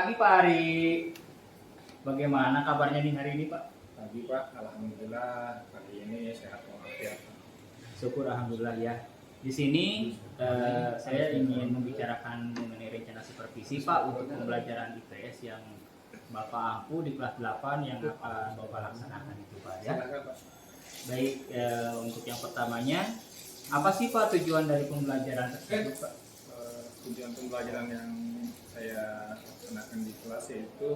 pagi Pak Ari. Bagaimana kabarnya nih hari ini Pak? Pagi Pak, alhamdulillah pagi ini sehat walafiat. Syukur alhamdulillah ya. Di sini saya ingin membicarakan mengenai rencana supervisi Pak untuk pembelajaran IPS yang Bapak ampu di kelas 8 yang akan Bapak laksanakan itu Pak ya. Silakan Pak. Baik, untuk yang pertamanya, apa sih Pak tujuan dari pembelajaran tersebut Pak? Tujuan pembelajaran yang saya laksanakan di kelas yaitu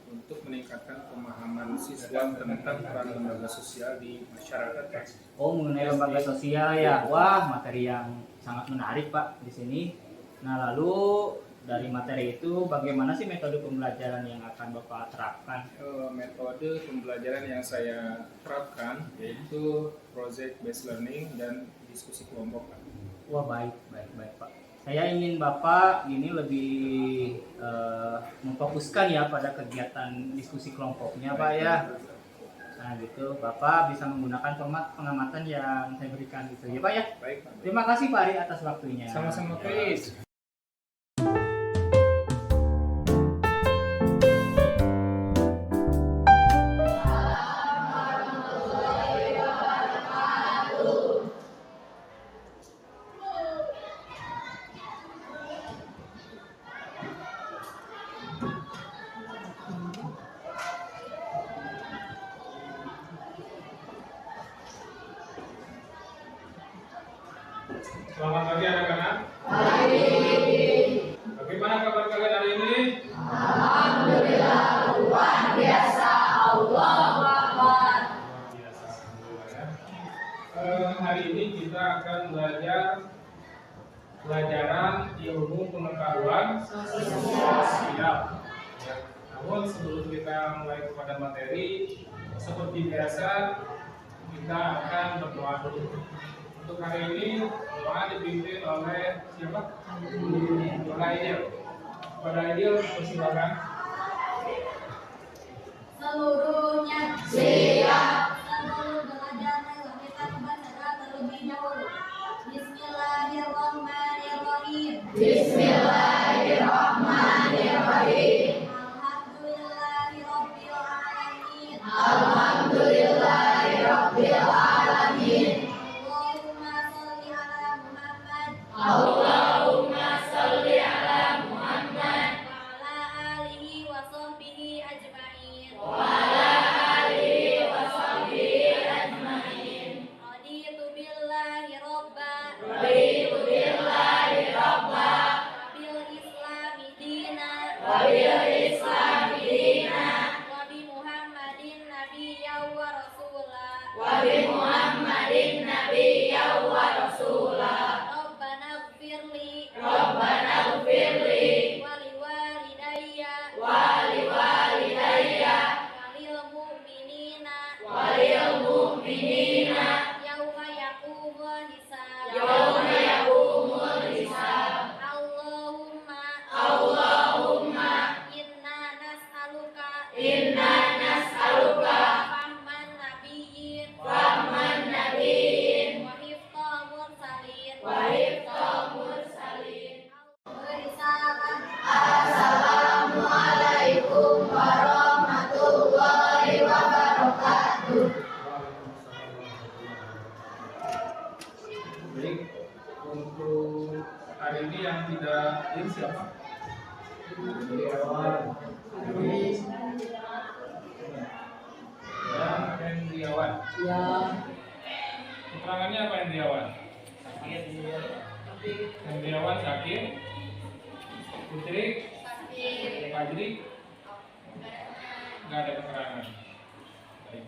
untuk meningkatkan pemahaman siswa tentang peran lembaga sosial di masyarakat Pak. Oh, mengenai lembaga sosial ya. Wah, materi yang sangat menarik Pak di sini. Nah, lalu dari materi itu bagaimana sih metode pembelajaran yang akan Bapak terapkan? Metode pembelajaran yang saya terapkan yaitu project based learning dan diskusi kelompok Pak. Wah, baik Pak. Saya ingin Bapak ini lebih memfokuskan ya pada kegiatan diskusi kelompoknya Pak ya. Nah gitu, Bapak bisa menggunakan format pengamatan yang saya berikan gitu ya Pak ya. Baik Pak. Terima kasih Pak Ari atas waktunya. Sama-sama Chris. Selamat pagi anak-anak. Bagaimana kabar kalian hari ini? Alhamdulillah luar biasa. Allahu Akbar. Biasa, alhamdulillah ya. Hari ini kita akan belajar pelajaran ilmu pengetahuan sosial. Ya. Namun sebelum kita mulai kepada materi, seperti biasa kita akan berdoa dulu. Untuk hari ini doa dipimpin oleh siapa? Doa Idil. Kepada Idil persilakan. Seluruhnya siap. Sebelum belajar mari kita membaca terlebih dahulu. Bismillahirrahmanirrahim. Bismillahirrahmanirrahim. Alhamdulillahirabbil alamin. Alhamdulillahirabbil alamin. Allahumma sholli ala Muhammad wa ala alihi wa sahbihi ajma'in. Raditu billahi rabba bil islami dina wa bi Muhammadin nabiyyan wa rasula. Rabbana ighfirli wa liwalidayya walil mu'minina yauma yaqumul hisab. Allahumma inna nas'aluka fahman nabiyyin wa hifdha mursalin. Assalamualaikum warahmatullahi wabarakatuh. Baik, untuk hari ini yang tidak ini siapa? Dan Hendriawan. Ya, Keterangannya apa Hendriawan? Hendriawan sakit. Putri? Fajri? Nggak ada keterangan. Baik.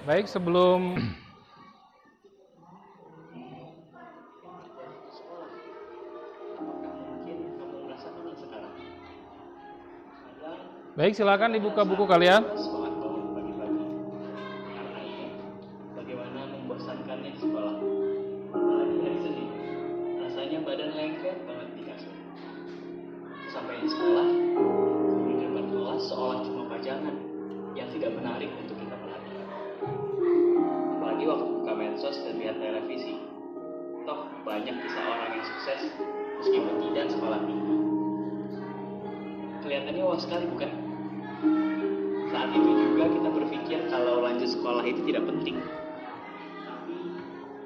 Baik, sebelum Baik, silakan dibuka buku kalian. Semangat bangun pagi-pagi. Karena itu, bagaimana membosankannya di sekolah. Apalagi hari Senin, rasanya badan lengket banget di kasur. Sampai di sekolah, di depan kelas seolah cuma pajangan yang tidak menarik untuk kita perhatikan. Apalagi waktu buka medsos dan lihat melanjutkan sekolah tinggi. Kelihatannya wah sekali, bukan? Saat itu juga kita berpikir kalau lanjut sekolah itu tidak penting. Tapi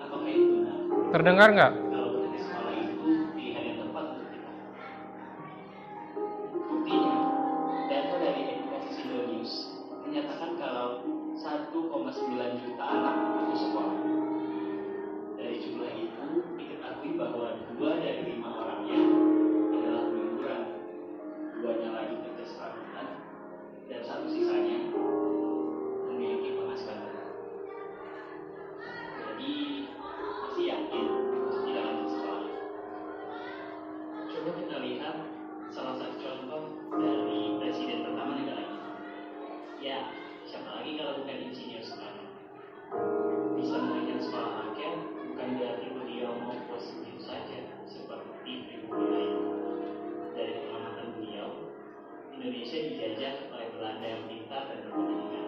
apakah itu benar? Terdengar nggak? Kalau berhenti sekolah itu pilihan yang tepat untuk kita. Buktinya, data dari Edukasi News menyatakan kalau 1,9 juta anak putus sekolah. Dari jumlah itu, diketahui bahwa 2 dari 5 orangnya adalah pengangguran, 2-nya lagi kerja serabutan, dan 1 sisanya memiliki penghasilan tetap. Jadi, masih yakin untuk tidak lanjut sekolah? Coba kita lihat salah satu contoh dari presiden pertama negara ini. Ya, siapa lagi kalau bukan Insinyur Soekarno. Bisa melanjutkan sekolah rakyat bukan berarti beliau mau positif saja seperti pribumi lain. Dari pengamatan beliau, Indonesia dijajah oleh Belanda yang pintar dan berpendidikan.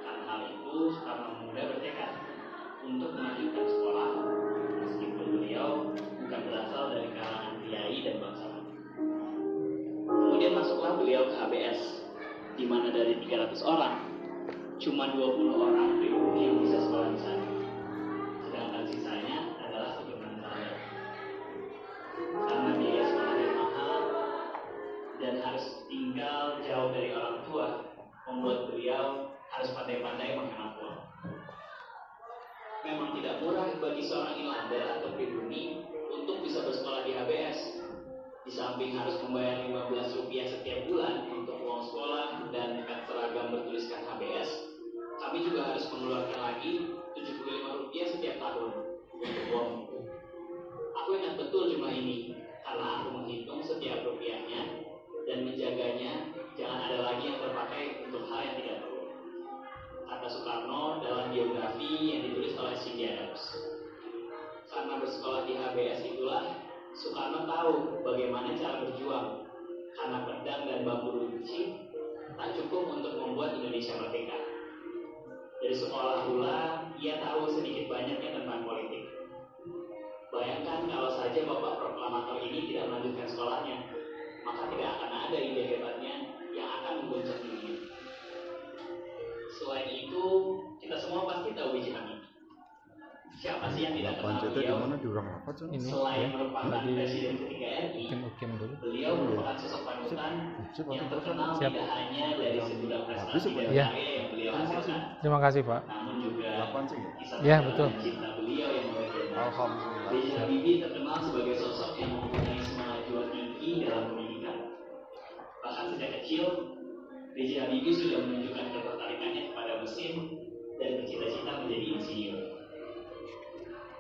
Karena hal itu, Soekarno muda bertekad untuk melanjutkan sekolah meskipun beliau bukan berasal dari kalangan kiai dan bangsawan. Kemudian masuklah beliau ke HBS, di mana dari 300 orang, cuma 20 orang pribumi yang bisa sekolah di sana. Sedangkan sisanya adalah keturunan saya. Karena biaya sekolah yang mahal dan harus tinggal jauh dari orang tua, membuat beliau harus pandai-pandai menghemat uang. Memang tidak murah bagi seorang Inlander atau pribumi untuk bisa bersekolah di HBS. Di samping harus membayar Rp15 setiap bulan untuk uang sekolah dan kad seragam bertuliskan HBS, kami juga harus mengeluarkan lagi Rp75 setiap tahun untuk uang buku. Aku ingat betul jumlah ini karena aku menghitung setiap rupiahnya dan menjaganya jangan ada lagi yang terpakai untuk hal yang tidak perlu. Kata Soekarno dalam biografi yang ditulis oleh Cindy Adams. Karena bersekolah di HBS itulah Soekarno tahu bagaimana cara berjuang, karena pedang dan bambu runcing tak cukup untuk membuat Indonesia merdeka. Dari sekolah pula, ia tahu sedikit banyaknya tentang politik. Bayangkan kalau saja Bapak Proklamator ini tidak melanjutkan sekolahnya, maka tidak akan ada ide hebatnya yang akan mengguncang dunia. Selain itu, kita semua pasti tahu B.J. Habibie. Siapa sih yang tidak kenal beliau? Selain merupakan presiden ketiga RI, beliau merupakan sosok panutan yang terkenal tidak hanya dari segudang prestasi dan karya yang beliau hasilkan. Terima kasih, Pak. Namun juga kisah Ya, betul. cinta beliau yang legendaris. B.J. Habibie terkenal sebagai sosok yang mempunyai semangat juang tinggi dalam pendidikan. Bahkan sejak kecil, B.J. Habibie sudah menunjukkan ketertarikannya kepada mesin dan bercita-cita menjadi insinyur.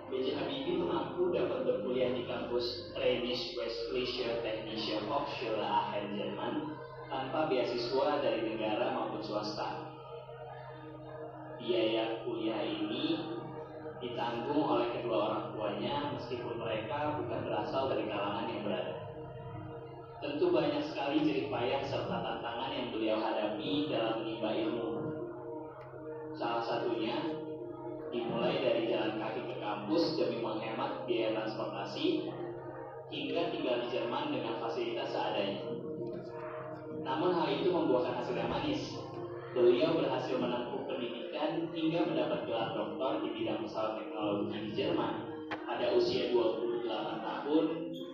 B.J. Habibie mengaku dapat berkuliah di kampus Rheinische Westfälische Technische Hochschule Aachen, Jerman tanpa beasiswa dari negara maupun swasta. Biaya kuliah ini ditanggung oleh kedua orang tuanya meskipun mereka bukan berasal dari kalangan yang berada. Tentu banyak sekali jerih payah serta tantangan yang beliau hadapi dalam menimba ilmu. Salah satunya dimulai dari jalan kaki ke kampus demi menghemat biaya transportasi hingga tinggal di Jerman dengan fasilitas seadanya. Namun hal itu membuahkan hasil yang manis. Beliau berhasil menempuh pendidikan hingga mendapat gelar doktor di bidang pesawat teknologi di Jerman pada usia 28 tahun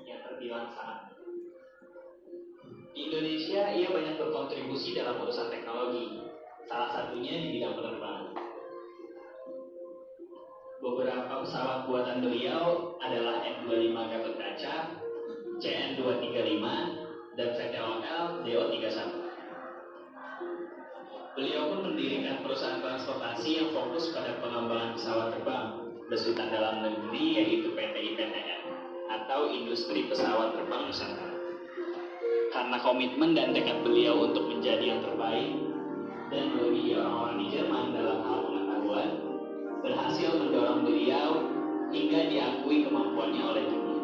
yang terbilang sangat muda. Di Indonesia, ia banyak berkontribusi dalam urusan teknologi, salah satunya di bidang penerbangan. Beberapa pesawat buatan beliau adalah F-25 Gatot Kaca, CN-235, dan VTOL DO-31. Beliau pun mendirikan perusahaan transportasi yang fokus pada pengembangan pesawat terbang besutan dalam negeri yaitu PT IPTN atau Industri Pesawat Terbang Nusantara. Karena komitmen dan tekad beliau untuk menjadi yang terbaik dan melebihi orang-orang di Jerman dalam hal pengetahuan, berhasil mendorong beliau hingga diakui kemampuannya oleh dunia.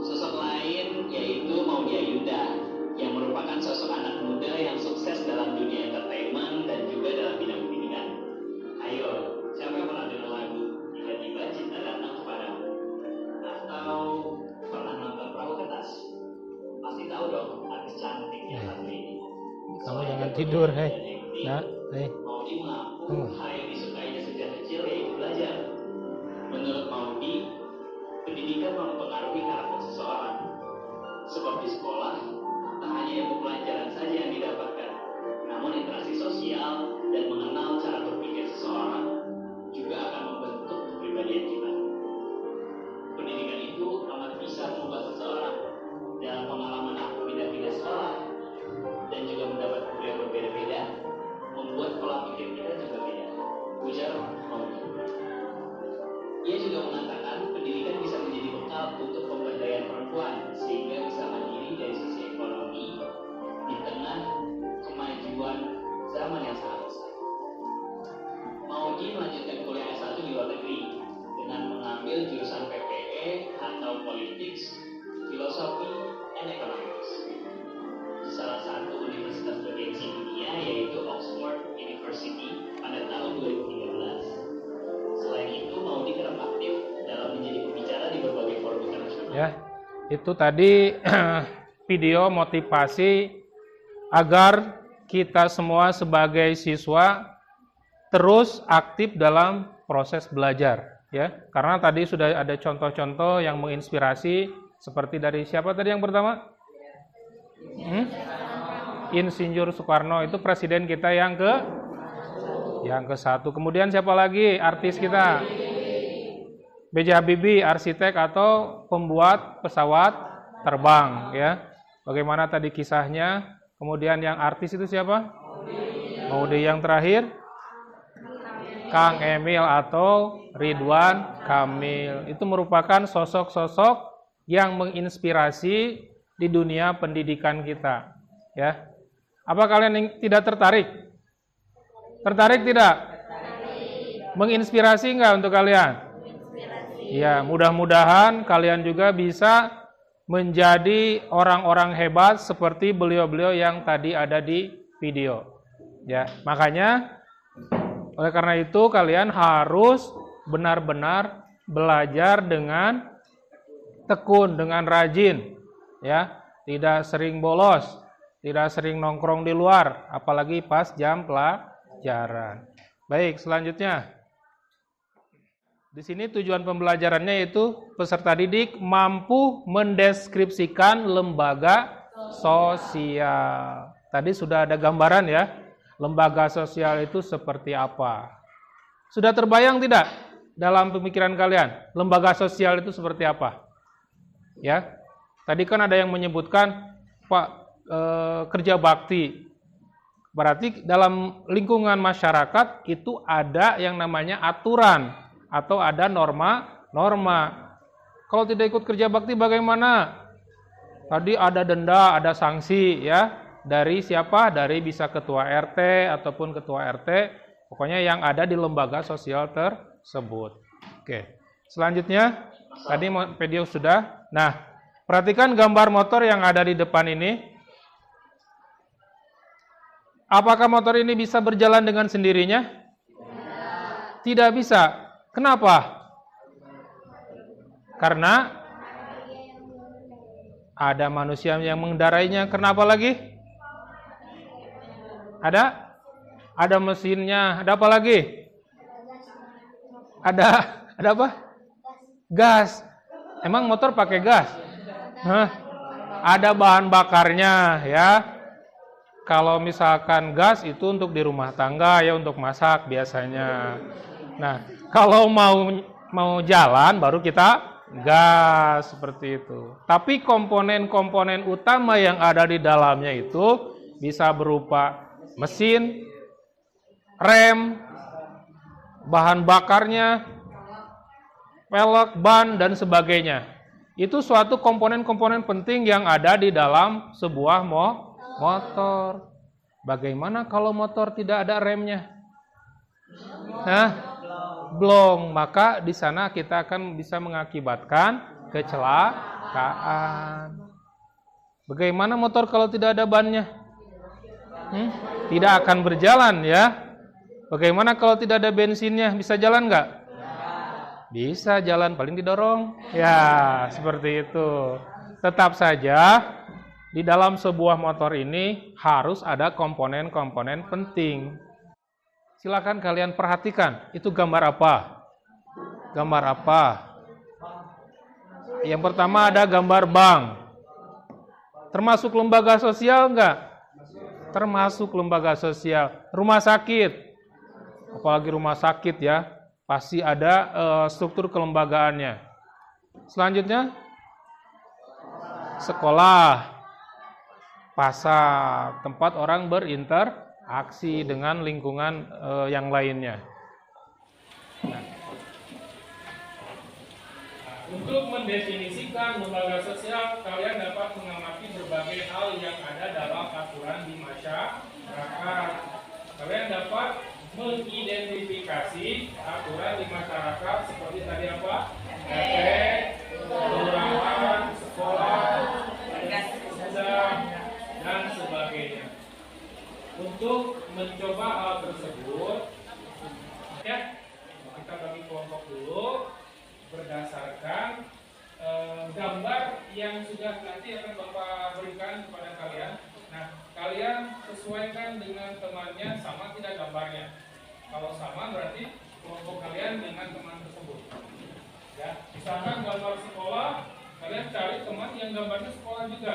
Sosok lain yaitu Maudy Ayunda yang merupakan sosok anak muda yang sukses dalam dunia entertainment dan juga dalam bidang pendidikan. Ayo, siapa yang pernah dengar lagu Tiba-tiba Cinta Datang Kepadamu? Atau pernah tidur, hei. Nah, hei. Maudi mengaku hal yang disukainya sejak kecil yaitu belajar. Menurut Maudi, pendidikan mempengaruhi karakter seseorang. Sebab di sekolah, tak hanya ilmu pelajaran saja yang didapatkan, namun interaksi sosial dan mengenal cara berpikir seseorang juga akan membentuk kepribadian kita. Pendidikan itu amat bisa mengubah seseorang. Dalam pengalaman aku pindah-pindah sekolah dan juga mendapat guru yang berbeda-beda, membuat pola pikir kita juga beda. Ujar Maudi. Ia juga mengatakan pendidikan bisa menjadi bekal untuk pemberdayaan perempuan sehingga bisa mandiri dari sisi ekonomi di tengah kemajuan zaman yang sangat pesat. Maudi melanjutkan kuliah S1 di luar negeri dengan mengambil jurusan PPE atau Politics, Filosofi, and Economics di salah satu universitas bergengsi dunia yaitu Oxford University pada tahun 2013. Selain itu, Maudi kerap aktif dalam menjadi pembicara di berbagai forum internasional. Ya, itu tadi video motivasi agar kita semua sebagai siswa terus aktif dalam proses belajar, ya. Karena tadi sudah ada contoh-contoh yang menginspirasi seperti dari siapa tadi yang pertama? Insinyur Soekarno, itu presiden kita yang ke-1. Kemudian siapa lagi artis kita? B.J. Habibie, arsitek atau pembuat pesawat terbang, ya. Bagaimana tadi kisahnya? Kemudian yang artis itu siapa? Maudi. Yang terakhir Kang Emil atau Ridwan Kamil. Itu merupakan sosok-sosok yang menginspirasi di dunia pendidikan kita, ya. Apa kalian tidak tertarik? Tertarik tidak? Menginspirasi enggak untuk kalian? Ya, mudah-mudahan kalian juga bisa menjadi orang-orang hebat seperti beliau-beliau yang tadi ada di video. Ya, makanya oleh karena itu kalian harus benar-benar belajar dengan tekun, dengan rajin, ya, tidak sering bolos, tidak sering nongkrong di luar, apalagi pas jam pelajaran. Baik, selanjutnya. Di sini tujuan pembelajarannya yaitu peserta didik mampu mendeskripsikan lembaga sosial. Tadi sudah ada gambaran ya, lembaga sosial itu seperti apa. Sudah terbayang tidak dalam pemikiran kalian, lembaga sosial itu seperti apa? Ya, tadi kan ada yang menyebutkan Pak kerja bakti. Berarti dalam lingkungan masyarakat itu ada yang namanya aturan atau ada norma. Kalau tidak ikut kerja bakti bagaimana? Tadi ada denda, ada sanksi ya. Dari siapa? Dari bisa ketua RT ataupun ketua RT. Pokoknya yang ada di lembaga sosial tersebut. Oke. Selanjutnya, tadi video sudah. Nah, perhatikan gambar motor yang ada di depan ini. Apakah motor ini bisa berjalan dengan sendirinya? Tidak bisa. Kenapa? Karena ada manusia yang mengendarainya. Kenapa lagi? Ada mesinnya. Ada apa lagi? Ada apa? Gas. Emang motor pakai gas? Hah? Ada bahan bakarnya, ya. Kalau misalkan gas itu untuk di rumah tangga ya, untuk masak biasanya. Nah, kalau mau jalan baru kita gas seperti itu. Tapi komponen-komponen utama yang ada di dalamnya itu bisa berupa mesin, rem, bahan bakarnya, pelek, ban dan sebagainya. Itu suatu komponen-komponen penting yang ada di dalam sebuah motor. Bagaimana kalau motor tidak ada remnya? Blong, maka di sana kita akan bisa mengakibatkan kecelakaan. Bagaimana motor kalau tidak ada bannya? Tidak akan berjalan ya. Bagaimana kalau tidak ada bensinnya? Bisa jalan nggak? Bisa jalan, paling didorong. Ya, seperti itu. Tetap saja di dalam sebuah motor ini harus ada komponen-komponen penting. Silakan kalian perhatikan, itu gambar apa? Gambar apa? Yang pertama ada gambar bank. Termasuk lembaga sosial enggak? Termasuk lembaga sosial. Rumah sakit, apalagi rumah sakit ya, pasti ada struktur kelembagaannya. Selanjutnya, sekolah, pasar, tempat orang berinteraksi dengan lingkungan yang lainnya. Untuk mendefinisikan lembaga sosial, kalian dapat mengamati berbagai hal yang ada dalam aturan di masyarakat. Kalian dapat mengidentifikasi aturan di masyarakat seperti tadi apa? RT, kelurahan, sekolah, gudang, dan sebagainya. Untuk mencoba hal tersebut, ya, kita bagi kelompok dulu berdasarkan gambar yang sudah nanti akan Bapak berikan kepada kalian. Nah, kalian sesuaikan dengan temannya, sama tidak gambarnya. Kalau sama berarti kelompok kalian dengan teman tersebut. Ya, misalkan gambar sekolah, kalian cari teman yang gambarnya sekolah juga.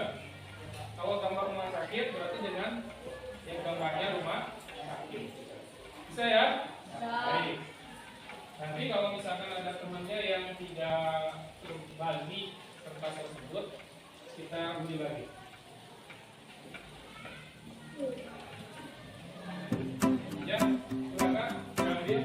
Kalau gambar rumah sakit berarti dengan yang gambarnya rumah sakit. Bisa ya? Baik. Nanti kalau misalkan ada temannya yang tidak berbagi kertas tersebut, kita uji lagi. Ya, silakan diambil.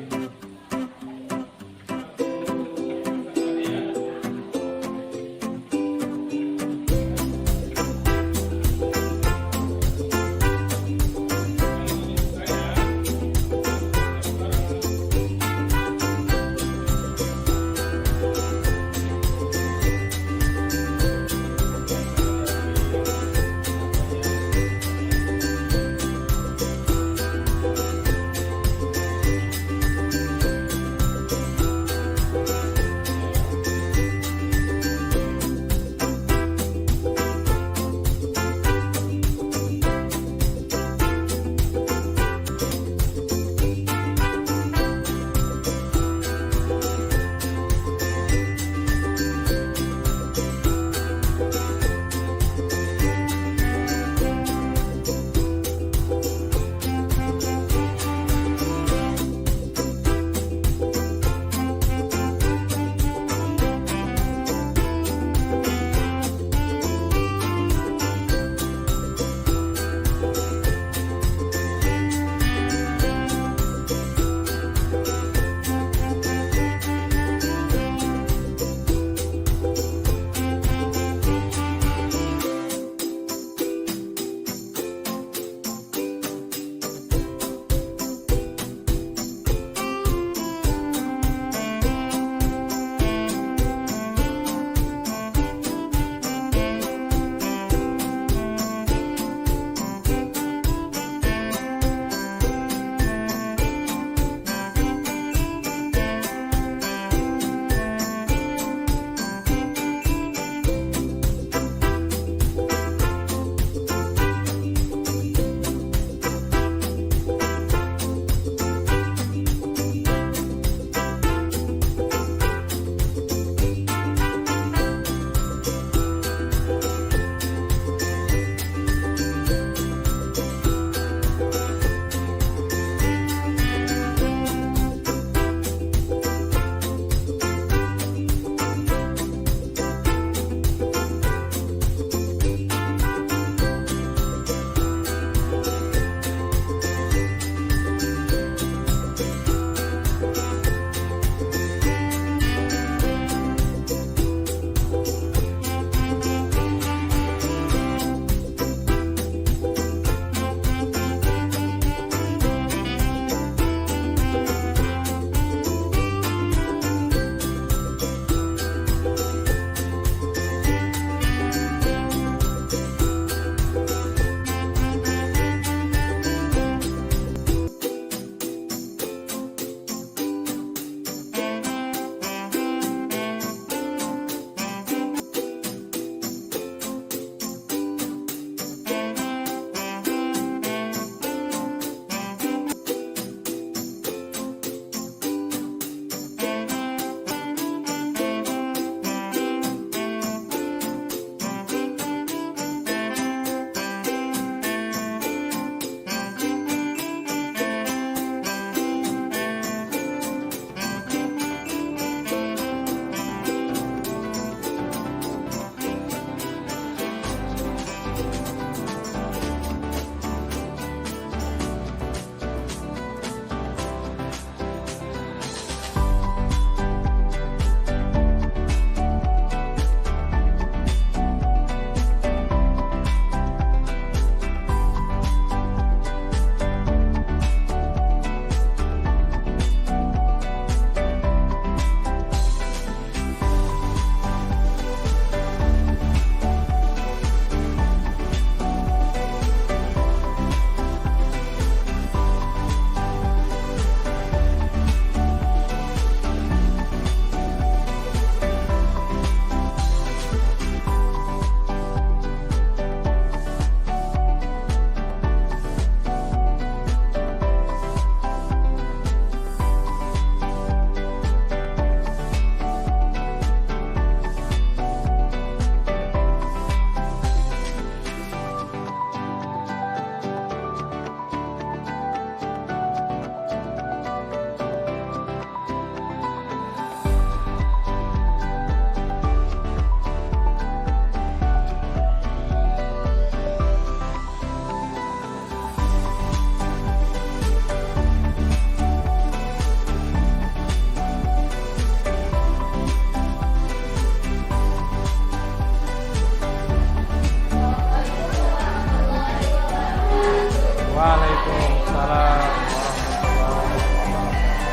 Waalaikumsalam warahmatullahi wabarakatuh.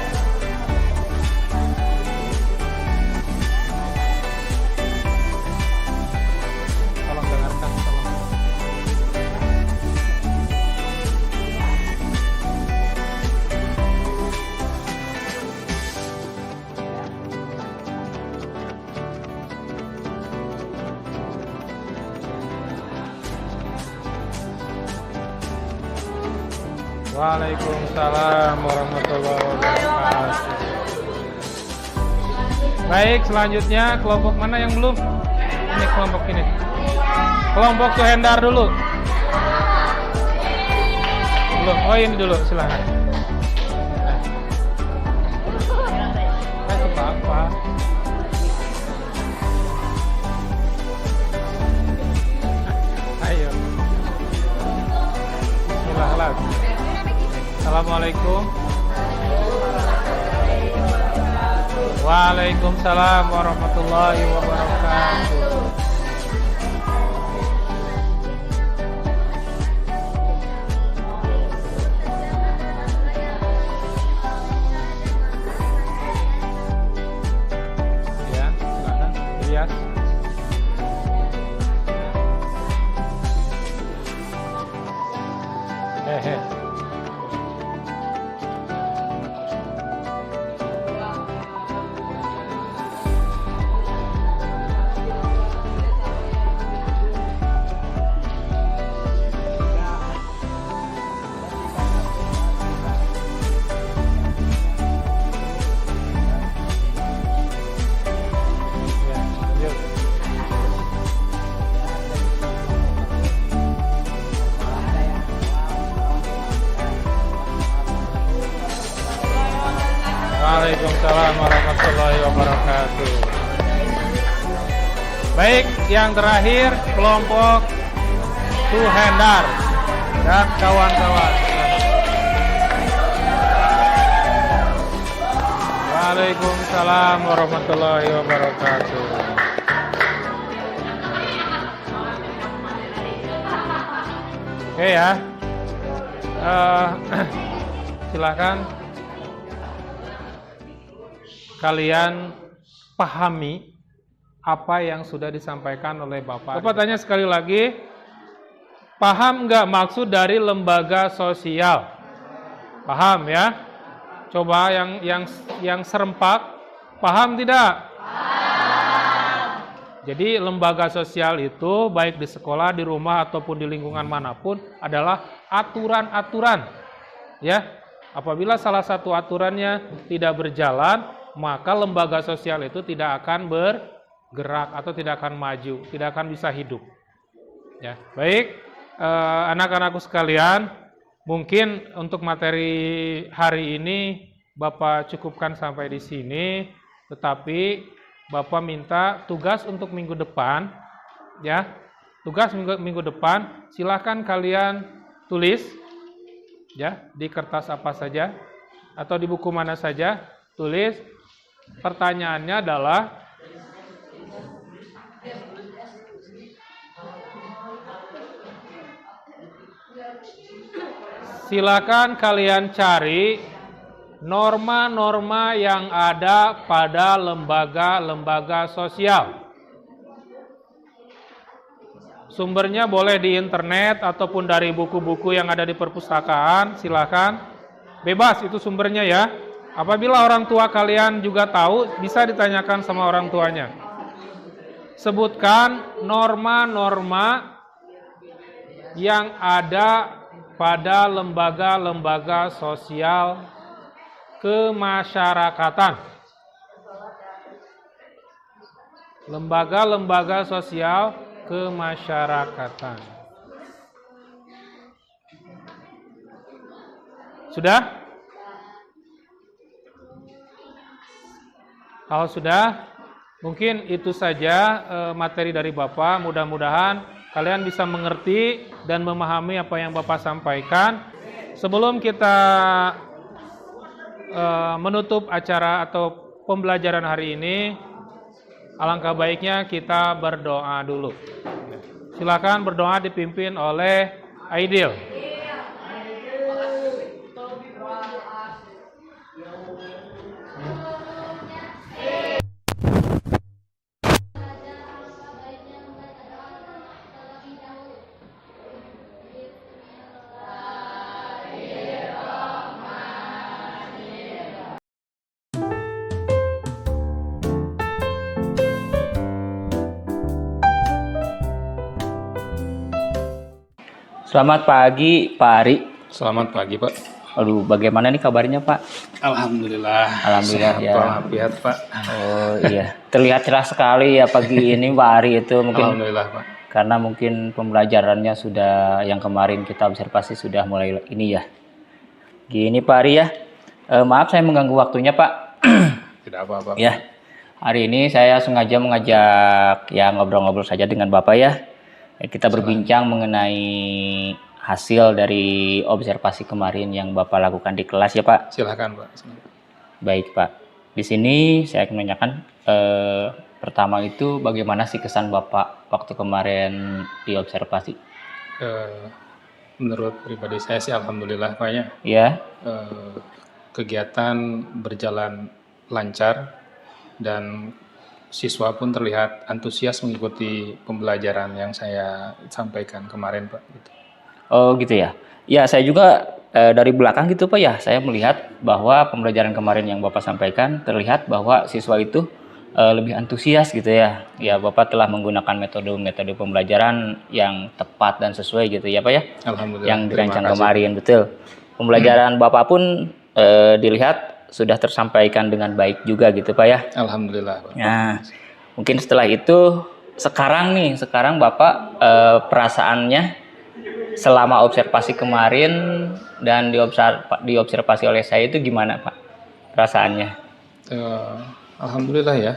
Tolong dengarkan, tolong. Waalaikumsalam warahmatullahi wabarakatuh. Baik, selanjutnya kelompok mana yang belum? Ini kelompok ini. Kelompok Suhendar dulu. Belum. Oh, ini dulu, silakan. Apa? Ayo. Bismillah. Assalamualaikum. Waalaikumsalam warahmatullahi wabarakatuh. Ya, silakan. Ilyas. Waalaikumsalam warahmatullahi wabarakatuh. Baik, yang terakhir kelompok Suhendar dan kawan-kawan. Waalaikumsalam warahmatullahi wabarakatuh. Oke ya, silakan kalian pahami apa yang sudah disampaikan oleh Bapak. Bapak tanya sekali lagi, paham nggak maksud dari lembaga sosial? Paham ya? Coba yang serempak, paham tidak? Jadi lembaga sosial itu baik di sekolah, di rumah ataupun di lingkungan manapun adalah aturan-aturan. Ya, apabila salah satu aturannya tidak berjalan, maka lembaga sosial itu tidak akan bergerak atau tidak akan maju, tidak akan bisa hidup. Ya, baik, anak-anakku sekalian, mungkin untuk materi hari ini Bapak cukupkan sampai di sini, tetapi Bapak minta tugas untuk minggu depan, ya, tugas minggu depan, silakan kalian tulis, ya, di kertas apa saja atau di buku mana saja, tulis. Pertanyaannya adalah silakan kalian cari norma-norma yang ada pada lembaga-lembaga sosial. Sumbernya boleh di internet ataupun dari buku-buku yang ada di perpustakaan, silakan. Bebas itu sumbernya ya. Apabila orang tua kalian juga tahu, bisa ditanyakan sama orang tuanya. Sebutkan norma-norma yang ada pada lembaga-lembaga sosial kemasyarakatan. Lembaga-lembaga sosial kemasyarakatan. Sudah? Kalau sudah, mungkin itu saja materi dari Bapak. Mudah-mudahan kalian bisa mengerti dan memahami apa yang Bapak sampaikan. Sebelum kita menutup acara atau pembelajaran hari ini, alangkah baiknya kita berdoa dulu. Silakan berdoa dipimpin oleh Aidil. Selamat pagi, Pak Ari. Selamat pagi, Pak. Aduh, bagaimana nih kabarnya, Pak? Alhamdulillah. Alhamdulillah, Sehat ya. walafiat, Pak. Oh iya, terlihat cerah sekali ya pagi ini, Pak Ari, itu mungkin Alhamdulillah, Pak. karena mungkin pembelajarannya sudah yang kemarin kita observasi sudah mulai ini ya. Gini Pak Ari ya, maaf saya mengganggu waktunya Pak. Tidak apa-apa. Ya, hari ini saya sengaja mengajak ya ngobrol-ngobrol saja dengan Bapak ya. Kita berbincang mengenai hasil dari observasi kemarin yang Bapak lakukan di kelas ya Pak. Silakan, Pak. Baik Pak, di sini saya akan menanyakan pertama itu bagaimana sih kesan Bapak waktu kemarin diobservasi? Menurut pribadi saya sih alhamdulillah Pak ya. Ya, Kegiatan berjalan lancar dan siswa pun terlihat antusias mengikuti pembelajaran yang saya sampaikan kemarin, Pak. Gitu. oh gitu ya. Ya saya juga dari belakang gitu Pak ya, saya melihat bahwa pembelajaran kemarin yang Bapak sampaikan terlihat bahwa siswa itu lebih antusias gitu ya. Ya Bapak telah menggunakan metode-metode pembelajaran yang tepat dan sesuai gitu ya Pak ya. Alhamdulillah. Yang Terima dirancang kasih. kemarin betul. Pembelajaran Bapak pun dilihat sudah tersampaikan dengan baik juga gitu Pak ya. Alhamdulillah, Pak. Nah, mungkin setelah itu sekarang Bapak perasaannya selama observasi kemarin dan diobservasi oleh saya itu gimana Pak perasaannya? Alhamdulillah ya.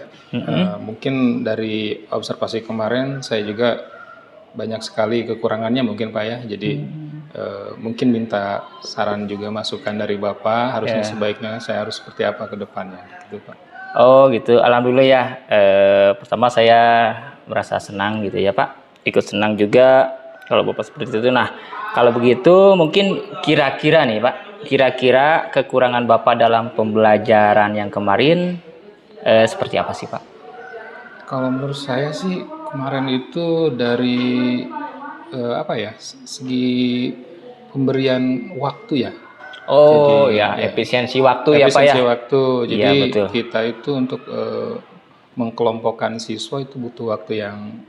Mungkin dari observasi kemarin saya juga banyak sekali kekurangannya mungkin Pak ya. Jadi mungkin minta saran juga masukan dari Bapak. Harusnya sebaiknya saya harus seperti apa ke depannya, gitu Pak. Oh gitu, alhamdulillah ya. Pertama saya merasa senang gitu ya Pak. Ikut senang juga kalau Bapak seperti itu. Nah, kalau begitu mungkin kira-kira nih Pak, kira-kira kekurangan Bapak dalam pembelajaran yang kemarin seperti apa sih Pak? Kalau menurut saya sih kemarin itu dari segi pemberian waktu ya. Oh Jadi, ya, ya, efisiensi waktu ya Pak ya. efisiensi waktu. Jadi Iya, betul. kita itu untuk mengkelompokkan siswa itu butuh waktu yang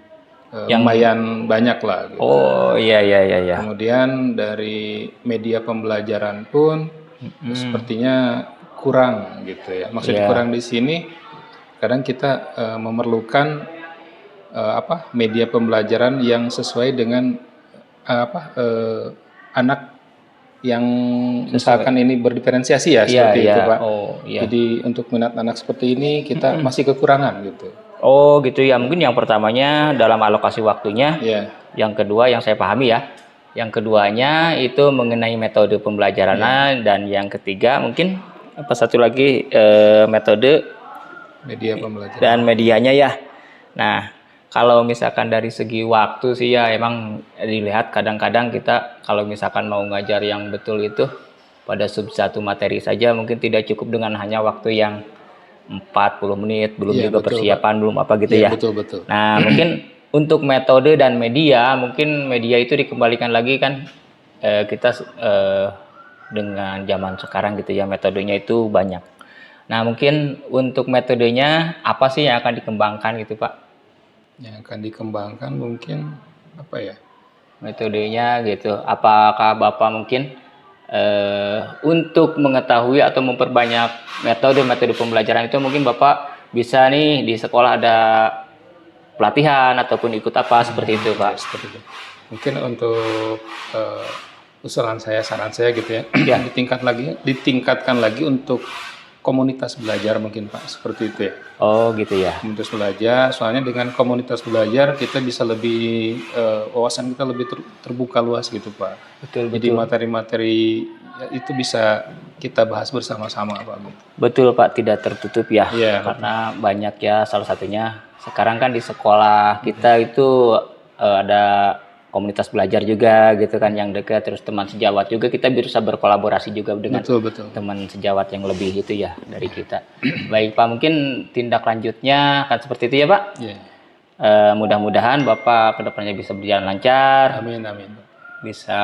lumayan banyak lah. Gitu. Oh iya. Kemudian dari media pembelajaran pun sepertinya kurang gitu ya. Maksudnya Iya. kurang di sini kadang kita memerlukan media pembelajaran yang sesuai dengan anak yang misalkan ini berdiferensiasi ya seperti itu Pak. Oh iya. Jadi untuk minat anak seperti ini kita masih kekurangan gitu. Oh gitu ya, mungkin yang pertamanya dalam alokasi waktunya. Ya. Yang kedua yang saya pahami ya, yang keduanya itu mengenai metode pembelajaran dan yang ketiga mungkin apa satu lagi metode Media pembelajaran. dan medianya ya. Nah, kalau misalkan dari segi waktu sih ya emang dilihat kadang-kadang kita kalau misalkan mau ngajar yang betul itu pada sub satu materi saja mungkin tidak cukup dengan hanya waktu yang 40 menit, belum Iya, juga betul, persiapan, belum apa gitu Iya, ya. betul. Nah, mungkin untuk metode dan media, mungkin media itu dikembalikan lagi kan kita dengan zaman sekarang gitu ya, metodenya itu banyak. Nah, mungkin untuk metodenya apa sih yang akan dikembangkan gitu Pak? Yang akan dikembangkan mungkin apa ya? Metodenya gitu. Apakah Bapak mungkin untuk mengetahui atau memperbanyak metode-metode pembelajaran itu mungkin Bapak bisa nih di sekolah ada pelatihan ataupun ikut apa seperti itu Pak? Seperti itu. Mungkin untuk usulan saya, saran saya gitu ya, ditingkatkan lagi untuk komunitas belajar mungkin Pak, seperti itu ya. Oh gitu ya. Komunitas belajar, soalnya dengan komunitas belajar kita bisa lebih wawasan kita lebih terbuka luas gitu Pak. Betul. Jadi materi-materi itu bisa kita bahas bersama-sama Pak. Betul Pak, tidak tertutup ya. Iya, karena banyak ya, salah satunya sekarang kan di sekolah kita itu ada komunitas belajar juga gitu kan yang dekat, terus teman sejawat juga kita bisa berkolaborasi juga dengan Betul. teman sejawat yang lebih itu ya dari kita. Baik Pak, mungkin tindak lanjutnya akan seperti itu ya Pak. Iya. Mudah-mudahan Bapak kedepannya bisa berjalan lancar. Amin. Bisa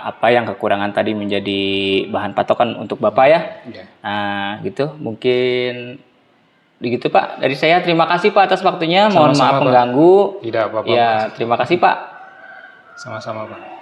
apa yang kekurangan tadi menjadi bahan patokan untuk Bapak ya. Iya. Nah gitu mungkin begitu Pak. Dari saya terima kasih Pak atas waktunya. Mohon Sama-sama, maaf Pak. mengganggu. Tidak apa-apa. Ya terima kasih Pak. Sama-sama Pak.